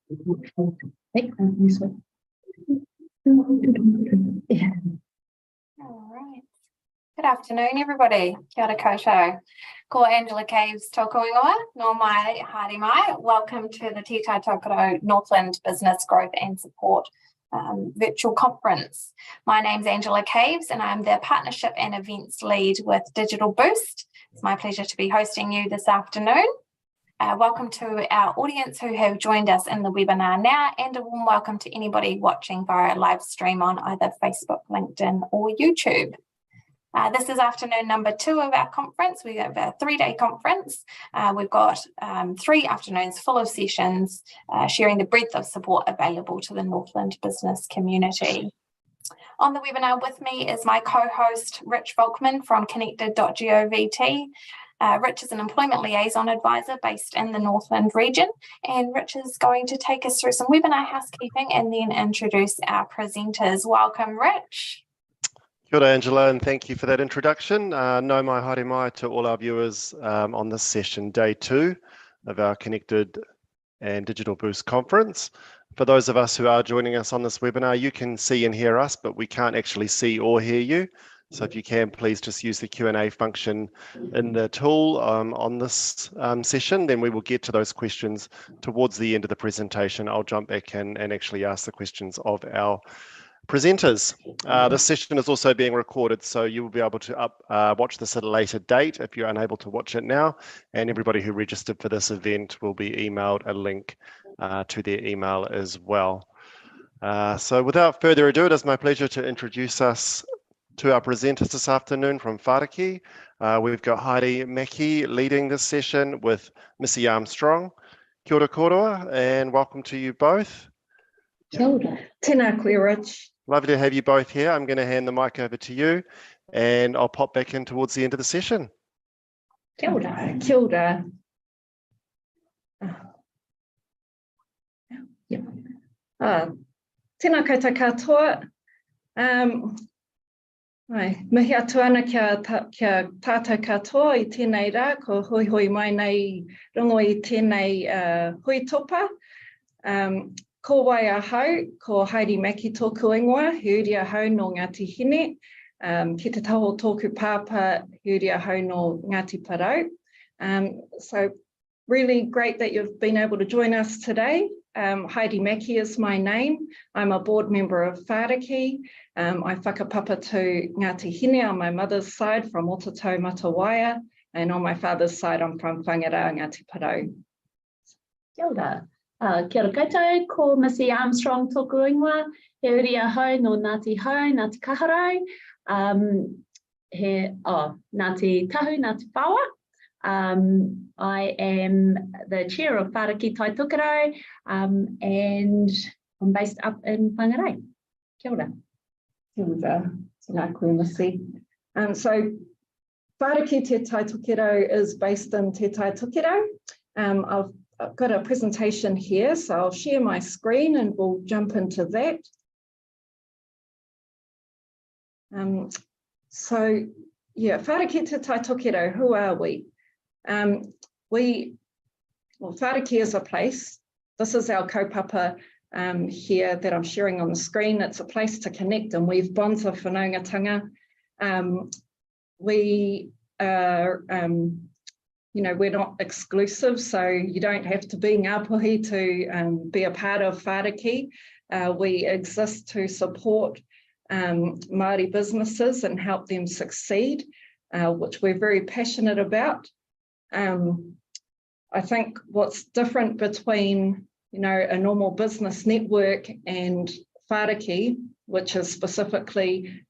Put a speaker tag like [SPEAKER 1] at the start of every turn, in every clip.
[SPEAKER 1] All right. Good afternoon, everybody. Kia ora koutou. Ko Angela Caves tōku ingoa, no mai haere mai. Welcome to the Tai Tokerau Northland Business Growth and Support virtual conference. My name's Angela Caves and I'm the Partnership and Events Lead with Digital Boost. It's my pleasure to be hosting you this afternoon. Welcome to our audience who have joined us in the webinar now, and a warm welcome to anybody watching via live stream on either Facebook, LinkedIn or YouTube. This is afternoon number 2 of our conference. We have a 3-day conference. We've got 3 afternoons full of sessions sharing the breadth of support available to the Northland business community. On the webinar with me is my co-host Rich Volkman from connected.govt. Rich is an employment liaison advisor based in the Northland region, and Rich is going to take us through some webinar housekeeping and then introduce our presenters. Welcome, Rich.
[SPEAKER 2] Kia ora, Angela, and thank you for that introduction. No mai haere mai to all our viewers on this session, day 2 of our Connected and Digital Boost conference. For those of us who are joining us on this webinar, you can see and hear us, but we can't actually see or hear you. So if you can, please just use the Q&A function in the tool on this session, then we will get to those questions towards the end of the presentation. I'll jump back in and actually ask the questions of our presenters. This session is also being recorded, so you will be able to watch this at a later date if you're unable to watch it now, and everybody who registered for this event will be emailed a link to their email as well. So without further ado, it is my pleasure to introduce us to our presenters this afternoon from Whāriki. We've got Heidi Mackie leading this session with Missy Armstrong. Kia ora koroa, and welcome to you both.
[SPEAKER 3] Kia ora. Tēnā koe, Rich.
[SPEAKER 2] Lovely to have you both here. I'm going to hand the mic over to you, and I'll pop back in towards the end of the session.
[SPEAKER 3] Kia ora. Kia ora. Tēnā koutou katoa. Mihi atu ana kia tātou katoa I tēnei rā, ko hoi hoi mai nei rongo I tēnei hui topa. Ko wai ahau, ko Heidi Mackie tōku ingoa, he uri ahau no Ngāti Hine, ki te taho tōku pāpā, he uri ahau no Ngāti Parau. So really great that you've been able to join us today. Heidi Mackie is my name. I'm a board member of Whāriki. I whakapapa to Ngāti Hine on my mother's side from Otato Matawaia, and on my father's side I'm from Whangarā, Ngāti Parau.
[SPEAKER 4] Kia ora. Kia ora koutou, ko Missy Armstrong tōku ingoa, he uri ahau no Ngāti Hau, Ngāti Kaharau, Ngāti Tahu, Ngāti Whawa. I am the chair of Whāriki Tai Tokerau, and I'm based up in Whangarei. Kia ora.
[SPEAKER 3] Kia ora. Tēnā koe, Missy. So Whāriki Te Tai Tokerau is based in Te Tai Tokerau. I've got a presentation here, so I'll share my screen and we'll jump into that. So yeah, Whāriki Te Tai Tokerau, who are we? Whāriki is a place. This is our kaupapa here that I'm sharing on the screen. It's a place to connect and weave bonds of whanaungatanga. We are, we're not exclusive, so you don't have to be Ngāpuhi to be a part of Whāriki. We exist to support Māori businesses and help them succeed, which we're very passionate about. I think what's different between, a normal business network and Whāriki, which is specifically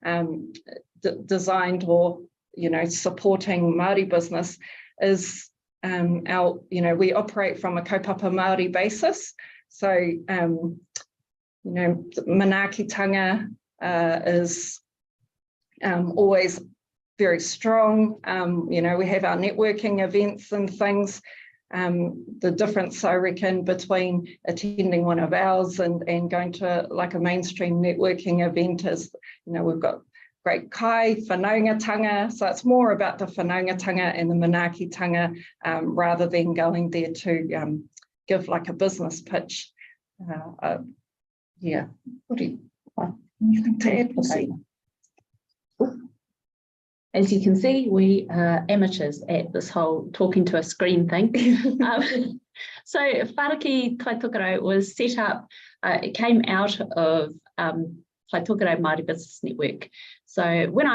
[SPEAKER 3] designed or, supporting Māori business, is we operate from a kaupapa Māori basis. So, manaakitanga is always very strong. We have our networking events and things. The difference, I reckon, between attending one of ours and going to like a mainstream networking event is, we've got great kai, whanaungatanga. So it's more about the whanaungatanga and the manaakitanga rather than going there to give like a business pitch. Yeah, what do you, anything to add?
[SPEAKER 4] Okay. As you can see, we are amateurs at this whole talking to a screen thing. So Whāriki Tai Tokerau was set up, it came out of Tai Tokerau Māori Business Network. So when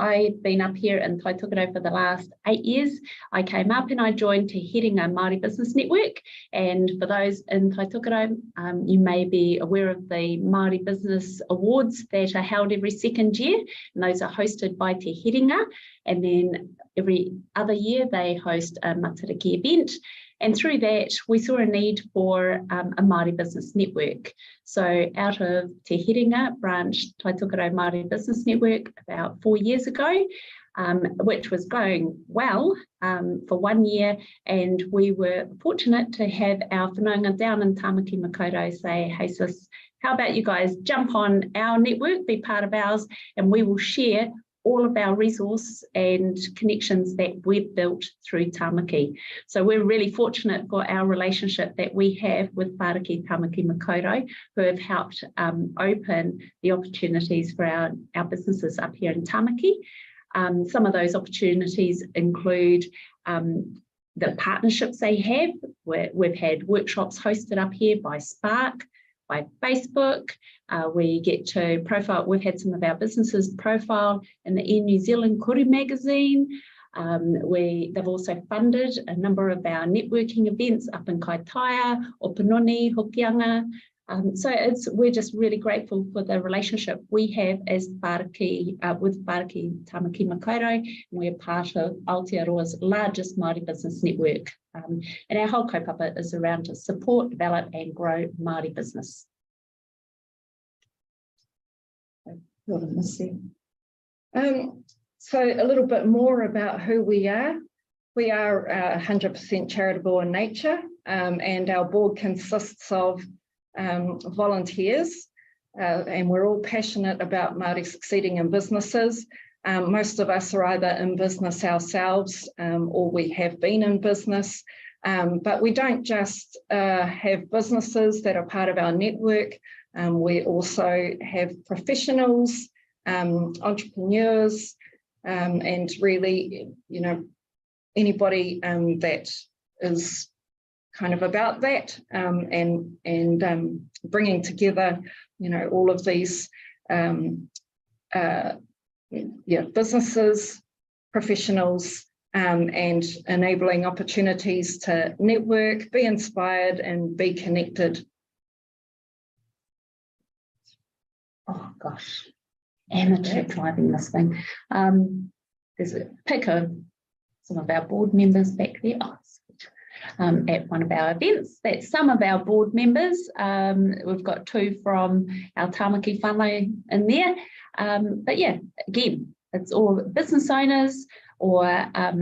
[SPEAKER 4] I've been up here in Tai Tokerau for the last 8 years, I came up and I joined Te Heringa Māori Business Network. And for those in Tai Tokerau, you may be aware of the Māori Business Awards that are held every second year, and those are hosted by Te Heringa. And then every other year they host a matariki event. And through that, we saw a need for a Māori business network. So out of Te Heringa branch Tai Tokerau Māori Business Network about 4 years ago, which was going well for 1 year. And we were fortunate to have our whanaunga down in Tamaki Makaurau say, hey sis, how about you guys jump on our network, be part of ours, and we will share all of our resources and connections that we've built through Tamaki. So we're really fortunate for our relationship that we have with Whāriki Tamaki Makaurau, who have helped open the opportunities for our businesses up here in Tamaki. Some of those opportunities include the partnerships they have. We've had workshops hosted up here by Spark, by Facebook. We get to profile, we've had some of our businesses profile in the Air New Zealand Kuru magazine. They've also funded a number of our networking events up in Kaitaia, Opanoni, Hokianga. So we're just really grateful for the relationship we have as Whāriki, with Whāriki Tamaki Makaurau, and we're part of Aotearoa's largest Māori business network. And our whole kaupapa is around to support, develop and grow Māori business.
[SPEAKER 3] So a little bit more about who we are. We are 100% charitable in nature, and our board consists of volunteers, and we're all passionate about Māori succeeding in businesses. Most of us are either in business ourselves or we have been in business, but we don't just have businesses that are part of our network. We also have professionals, entrepreneurs, and really, you know, anybody that is kind of about that, and bringing together, you know, all of these businesses, professionals, and enabling opportunities to network, be inspired and be connected.
[SPEAKER 4] Oh gosh, amateur driving this thing. There's a pic of some of our board members back there. At one of our events, that's some of our board members. We've got 2 from our Tamaki whānau in there. But yeah, again, it's all business owners or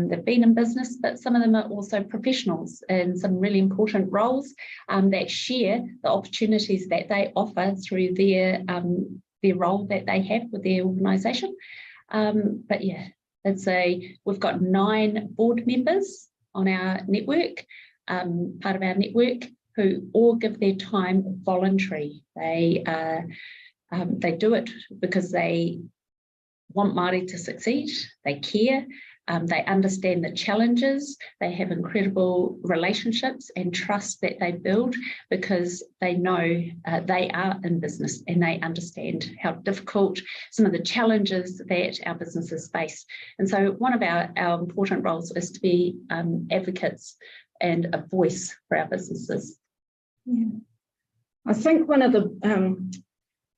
[SPEAKER 4] they've been in business, but some of them are also professionals in some really important roles that share the opportunities that they offer through their role that they have with their organisation. But yeah, we've got 9 board members on our network, part of our network, who all give their time voluntary. They do it because they want Māori to succeed, they care, they understand the challenges, they have incredible relationships and trust that they build because they know they are in business and they understand how difficult some of the challenges that our businesses face. And so one of our important roles is to be advocates and a voice for our businesses.
[SPEAKER 3] Yeah. I think one of the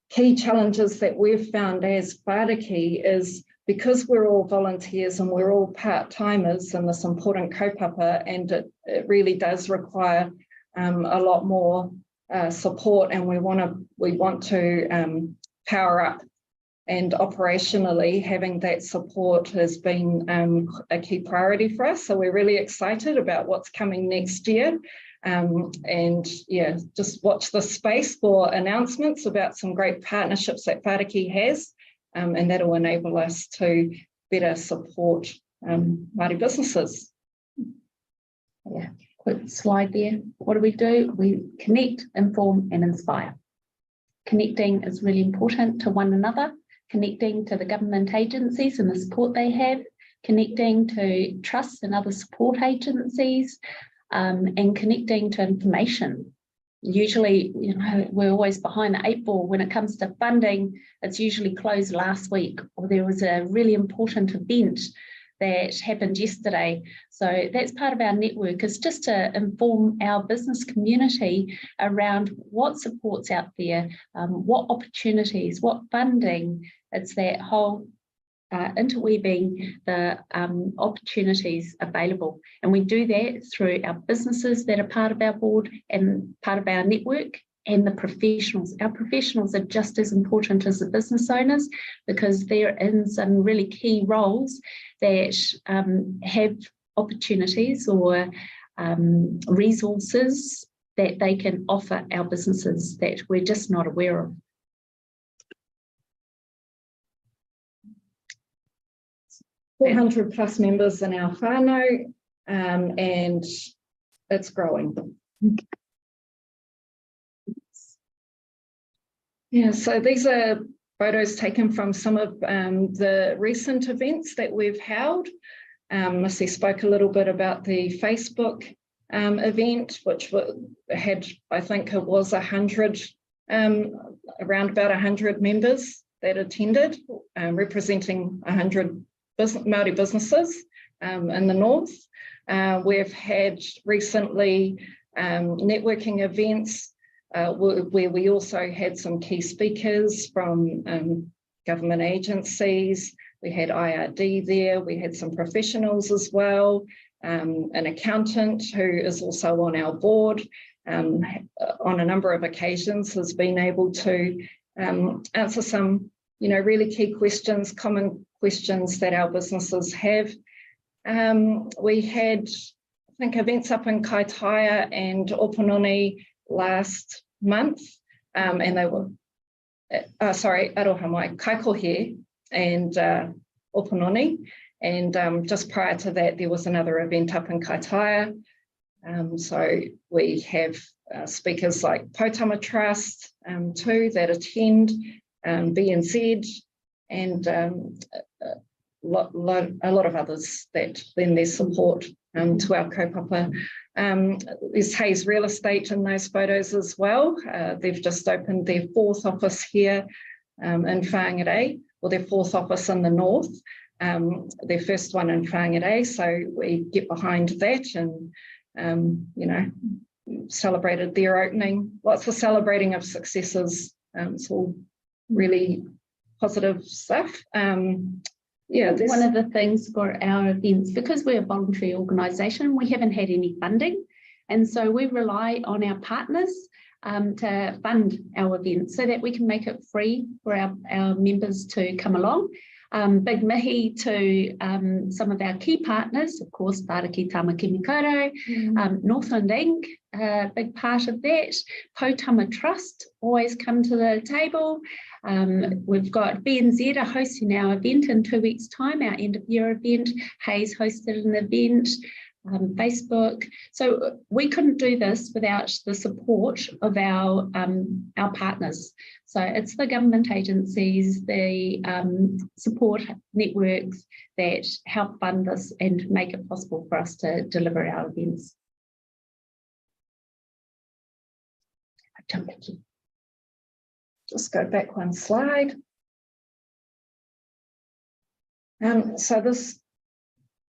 [SPEAKER 3] key challenges that we've found as Whāriki is because we're all volunteers and we're all part-timers in this important kaupapa, and it really does require a lot more support, and we want to power up, and operationally having that support has been a key priority for us. So we're really excited about what's coming next year. And yeah, just watch the space for announcements about some great partnerships that Whāriki has, and that will enable us to better support Māori businesses.
[SPEAKER 4] Yeah, quick slide there. What do? We connect, inform and inspire. Connecting is really important to one another, connecting to the government agencies and the support they have, connecting to trusts and other support agencies, and connecting to information. Usually, we're always behind the 8 ball when it comes to funding. It's usually closed last week, or there was a really important event that happened yesterday. So that's part of our network, is just to inform our business community around what support's out there, what opportunities, what funding. It's that whole interweaving the opportunities available. And we do that through our businesses that are part of our board and part of our network, and the professionals. Our professionals are just as important as the business owners, because they're in some really key roles that have opportunities or resources that they can offer our businesses that we're just not aware of.
[SPEAKER 3] +400 members in our whānau, and it's growing. Yeah, so these are photos taken from some of the recent events that we've held. Missy spoke a little bit about the Facebook event, which had, I think it was 100, around about 100 members that attended, representing 100 Māori businesses in the north. We've had recently networking events where we also had some key speakers from government agencies. We had IRD there, we had some professionals as well, an accountant who is also on our board, on a number of occasions has been able to answer some really key questions, common questions that our businesses have. We had, I think, events up in Kaitaia and Opunoni last month, and they were, Aroha mai, Kaikohe and Opunoni, and just prior to that there was another event up in Kaitaia. So we have speakers like Potama Trust too that attend, BNZ, and a lot of others that lend their support to our kaupapa. There's Hayes Real Estate in those photos as well. They've just opened their 4th office here in Whangarei, or their 4th office in the north, their first one in Whangarei, so we get behind that and celebrated their opening. Lots of celebrating of successes. It's all really positive stuff. Yeah,
[SPEAKER 4] one of the things for our events, because we're a voluntary organisation, we haven't had any funding, and so we rely on our partners to fund our events so that we can make it free for our members to come along. Big mihi to some of our key partners, of course, Whāriki Tāmaki Makaurau, Northland Inc., a big part of that. Potama Trust always come to the table. We've got BNZ are hosting our event in 2 weeks' time, our end of year event. Hayes hosted an event. Facebook. So we couldn't do this without the support of our partners. So it's the government agencies, the support networks that help fund this and make it possible for us to deliver our events.
[SPEAKER 3] Just go back one slide. So this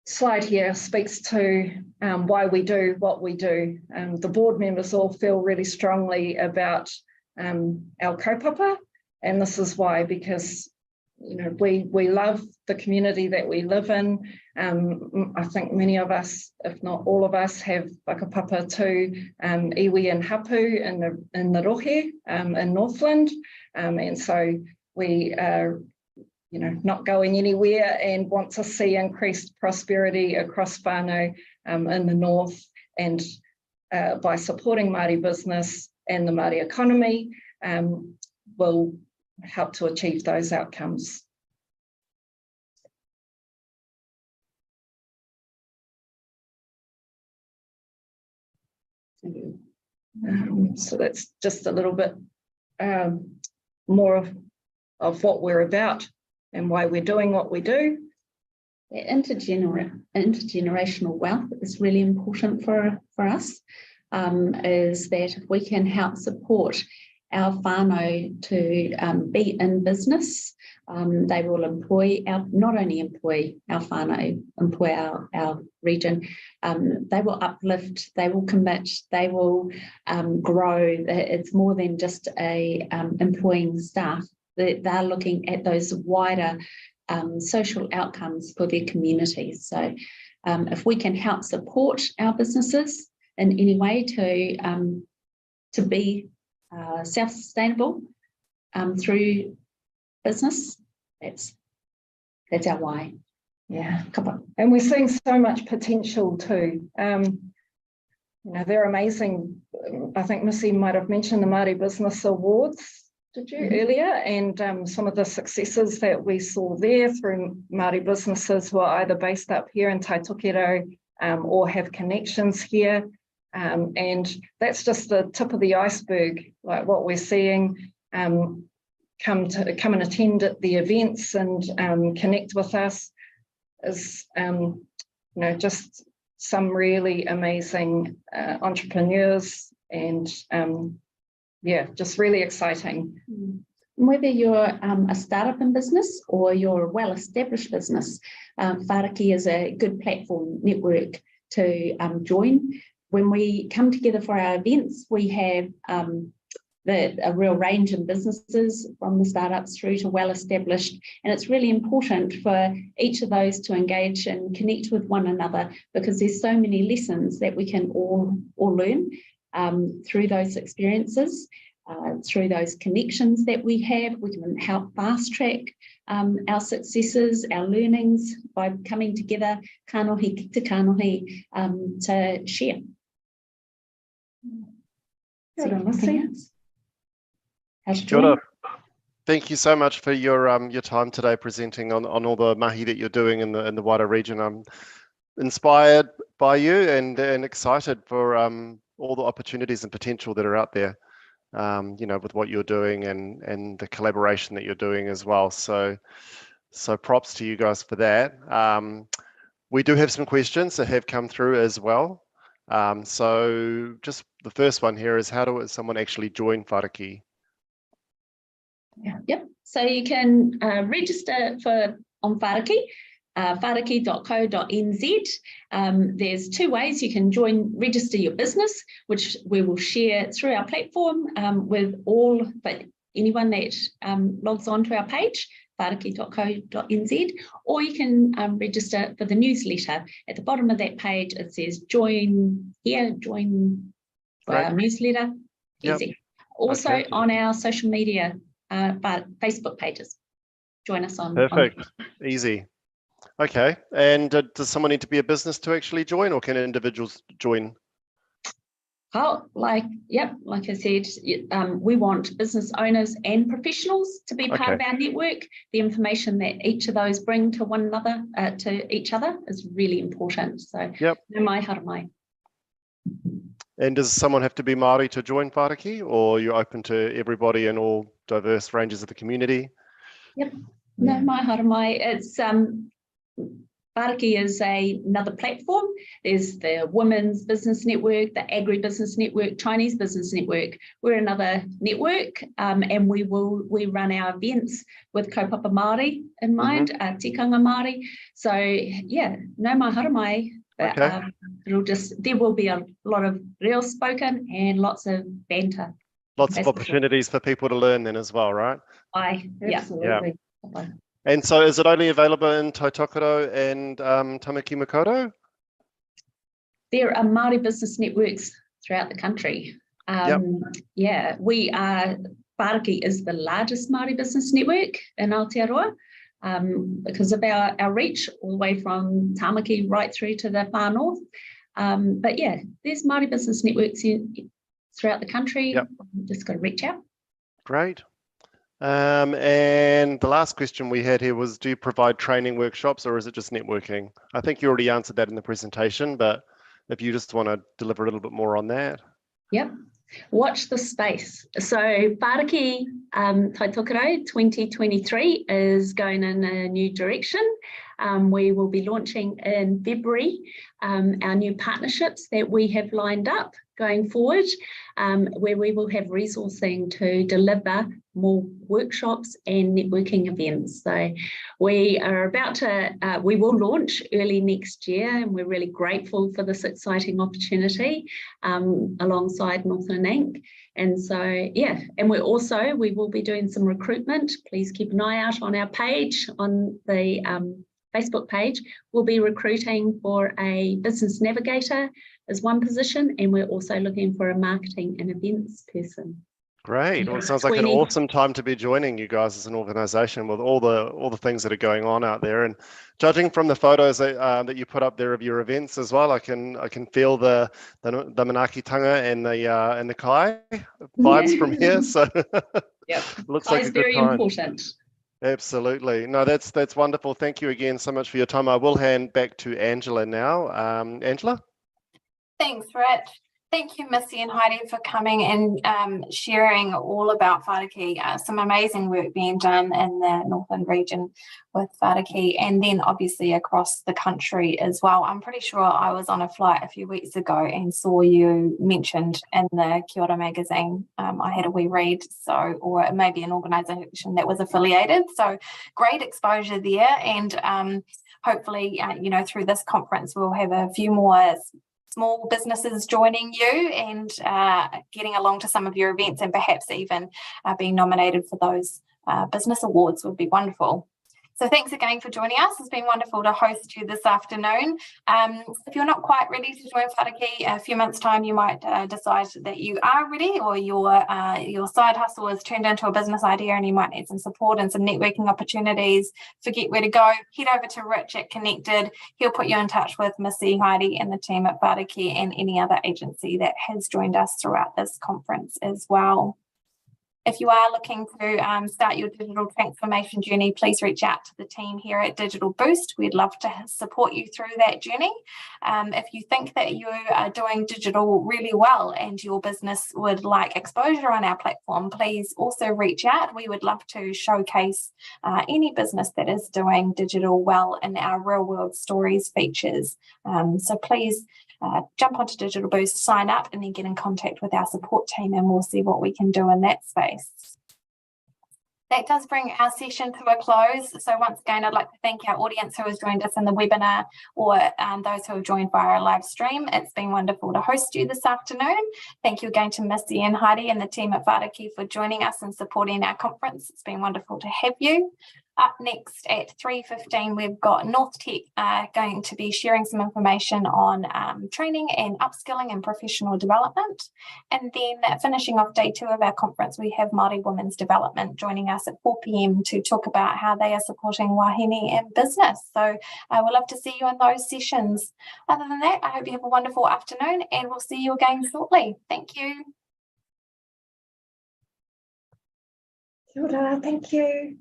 [SPEAKER 3] slide here speaks to why we do what we do. The board members all feel really strongly about our kaupapa, and this is why, because we love the community that we live in. I think many of us, if not all of us, have whakapapa to iwi and hapu in the rohe in Northland, and so we are not going anywhere and want to see increased prosperity across whānau in the north, and by supporting Māori business and the Māori economy will help to achieve those outcomes. So that's just a little bit more of what we're about and why we're doing what we do.
[SPEAKER 4] Yeah, intergenerational wealth is really important for us, is that if we can help support our whānau to be in business, they will not only employ our whānau, employ our region, they will uplift, they will commit, they will grow. It's more than just employing staff. They're looking at those wider social outcomes for their communities. So if we can help support our businesses in any way to be self-sustainable through business, that's our why.
[SPEAKER 3] Yeah, and we're seeing so much potential too. They're amazing. I think Missy might have mentioned the Māori Business Awards, did you, earlier? And some of the successes that we saw there through Māori businesses who are either based up here in Tai Tokerau or have connections here. And that's just the tip of the iceberg, like what we're seeing. Come and attend at the events and connect with us is, just some really amazing entrepreneurs and just really exciting.
[SPEAKER 4] Whether you're a startup in business or you're a well-established business, Whāriki is a good platform network to join. When we come together for our events, we have a real range of businesses from the startups through to well-established, and it's really important for each of those to engage and connect with one another, because there's so many lessons that we can all learn through those experiences, through those connections that we have. We can help fast track our successes, our learnings by coming together, kanohi ki te kanohi, to share.
[SPEAKER 2] Kia ora. Thank you so much for your time today presenting on all the mahi that you're doing in the wider region. I'm inspired by you and excited for all the opportunities and potential that are out there, with what you're doing and the collaboration that you're doing as well. So props to you guys for that. We do have some questions that have come through as well. So just the first one here is, how does someone actually join Whāriki?
[SPEAKER 4] Yep. So you can register on Whāriki, whāriki.co.nz. There's two ways you can register your business, which we will share through our platform with anyone that logs on to our page, whāriki.co.nz, or you can register for the newsletter. At the bottom of that page, it says join our newsletter.
[SPEAKER 2] Yep.
[SPEAKER 4] Easy. Also on our social media, Facebook pages. Join us on.
[SPEAKER 2] Perfect. Easy. Okay. And does someone need to be a business to actually join, or can individuals join?
[SPEAKER 4] Like I said, we want business owners and professionals to be part of our network. The information that each of those bring to one another, to each other, is really important. So, no mai hara mai.
[SPEAKER 2] And does someone have to be Māori to join Whāriki, or you're open to everybody in all diverse ranges of the community?
[SPEAKER 4] Yep. No mai hara mai. It's Whāriki is another platform. There's the Women's Business Network, the Agri-Business Network, Chinese Business Network. We're another network, and we run our events with kaupapa Māori in mind, tikanga Māori. So no mai hara mai. But, there will be a lot of real spoken and lots of banter.
[SPEAKER 2] Lots of opportunities for people to learn then as well, right?
[SPEAKER 3] Absolutely.
[SPEAKER 2] Yeah. And so is it only available in Tai Tokerau and Tamaki Makaurau?
[SPEAKER 4] There are Māori business networks throughout the country. Whāriki is the largest Māori business network in Aotearoa, because of our reach all the way from Tamaki right through to the far north. But there's Māori business networks throughout the country. Just got to reach out.
[SPEAKER 2] Great. And the last question we had here was, do you provide training workshops, or is it just networking? I think you already answered that in the presentation, but if you just want to deliver a little bit more on that.
[SPEAKER 4] Yep. Watch the space. So Whāriki Tai Tokerau 2023 is going in a new direction. We will be launching in February our new partnerships that we have lined up going forward, where we will have resourcing to deliver more workshops and networking events. So we are about to, we will launch early next year, and we're really grateful for this exciting opportunity alongside Northland Inc. And so, yeah, and we will be doing some recruitment. Please keep an eye out on our page, on the Facebook page. We'll be recruiting for a business navigator as one position, and we're also looking for a marketing and events person.
[SPEAKER 2] Great. Well, it sounds like an awesome time to be joining you guys as an organisation with all the things that are going on out there. And judging from the photos that you put up there of your events as well, I can feel the manaakitanga and the kai vibes from here. So
[SPEAKER 4] yep,
[SPEAKER 2] looks like a good
[SPEAKER 4] very
[SPEAKER 2] time.
[SPEAKER 4] Important.
[SPEAKER 2] Absolutely. No, that's wonderful. Thank you again so much for your time. I will hand back to Angela now. Angela?
[SPEAKER 1] Thanks, Rich. Thank you, Missy and Heidi, for coming and sharing all about Whāriki. Some amazing work being done in the Northland region with Whāriki, and then obviously across the country as well. I'm pretty sure I was on a flight a few weeks ago and saw you mentioned in the Kia Ora magazine. I had a wee read, or maybe an organisation that was affiliated. So great exposure there, and hopefully, through this conference, we'll have a few more small businesses joining you and getting along to some of your events, and perhaps even being nominated for those business awards would be wonderful. So thanks again for joining us. It's been wonderful to host you this afternoon. If you're not quite ready to join Whāriki, a few months' time you might decide that you are ready, or your side hustle has turned into a business idea and you might need some support and some networking opportunities. Forget where to go. Head over to Rich at Connected. He'll put you in touch with Missy, Heidi and the team at Whāriki and any other agency that has joined us throughout this conference as well. If you are looking to start your digital transformation journey, please reach out to the team here at Digital Boost. We'd love to support you through that journey. If you think that you are doing digital really well and your business would like exposure on our platform, please also reach out. We would love to showcase any business that is doing digital well in our real world stories features. So please jump onto Digital Boost, sign up, and then get in contact with our support team, and we'll see what we can do in that space. That does bring our session to a close. So once again, I'd like to thank our audience who has joined us in the webinar, or those who have joined via our live stream. It's been wonderful to host you this afternoon. Thank you again to Missy and Heidi and the team at Whāriki for joining us and supporting our conference. It's been wonderful to have you. Up next at 3:15, we've got North Tech going to be sharing some information on training and upskilling and professional development. And then finishing off day 2 of our conference, we have Māori Women's Development joining us at 4 p.m. to talk about how they are supporting wahine and business. So we'd love to see you in those sessions. Other than that, I hope you have a wonderful afternoon, and we'll see you again shortly. Thank you.
[SPEAKER 3] Kia ora, thank you.